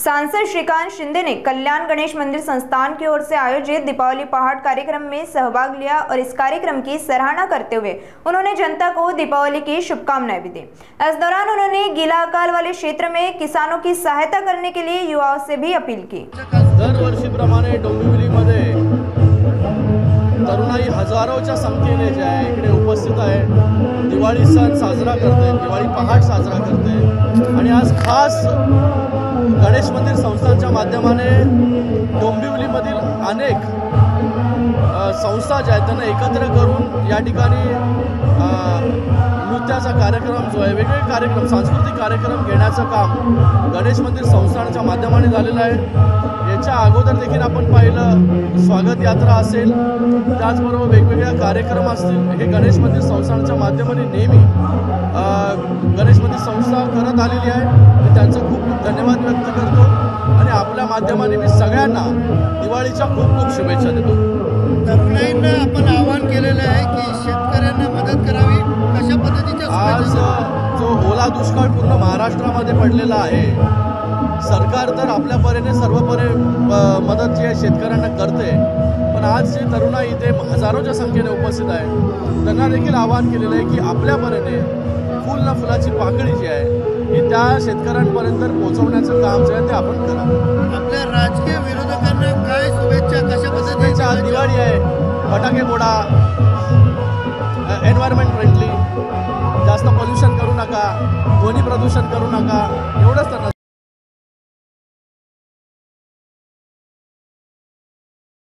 सांसद श्रीकांत शिंदे ने कल्याण गणेश मंदिर संस्थान की ओर से आयोजित दीपावली पहाड़ कार्यक्रम में सहभाग लिया और इस कार्यक्रम की सराहना करते हुए उन्होंने जनता को दीपावली की शुभकामनाएं भी दी। इस दौरान उन्होंने गीला अकाल वाले क्षेत्र में किसानों की सहायता करने के लिए युवाओं से भी अपील की। दरवर्षीप्रमाणे डोंबिवलीमध्ये तरुणाई हजारोच्या संख्येने जे आहे इकडे उपस्थित आहे, दिवाळी सण साजरा करते, दिवाळी पहाट साजरा करते आणि आज खास गणेश मंदिर संस्थांच्या माध्यमाने डोंबिवलीमधील अनेक संस्था ज्या आहेत त्यांना एकत्र करून या ठिकाणी नृत्याचा कार्यक्रम जो आहे, वेगवेगळे कार्यक्रम, सांस्कृतिक कार्यक्रम घेण्याचं काम गणेश मंदिर संस्थानाच्या माध्यमाने झालेलं आहे। याच्या अगोदर देखील आपण पाहिलं स्वागत यात्रा असेल, त्याचबरोबर वेगवेगळे कार्यक्रम असतील, हे गणेश मंदिर संस्थानाच्या माध्यमाने नेहमी गणेश मंदिर संस्था करत आलेली आहे। मी त्यांचं खूप धन्यवाद व्यक्त करतो आणि आपल्या माध्यमाने मी सगळ्यांना दिवाळीच्या खूप खूप शुभेच्छा देतो। तरुणाईंना आपण आवाहन केलेलं आहे की शेतकऱ्यांना मदत करावी, कशा पद्धतीच्या आज जो ओला दुष्काळ पूर्ण महाराष्ट्रामध्ये पडलेला आहे, सरकार तर आपल्या परीने सर्वपणे मदत जी आहे शेतकऱ्यांना करते, पण आज जे तरुणाई इथे हजारोच्या संख्येने उपस्थित आहे त्यांना देखील आवाहन केलेलं आहे की आपल्या परीने फुल ना फुलाची पाकळी जी आहे ही त्या शेतकऱ्यांपर्यंत पोहोचवण्याचं काम जे आहे ते आपण करावं। आपल्या राजकीय विरोधकांना काय शुभेच्छा, कशा पद्धतीच्या? दिवाळी आहे, फटाके फोडा, एन्व्हायरमेंट फ्रेंडली, जास्त पोल्युशन करू नका, ध्वनी प्रदूषण करू नका, एवढंच त्यांना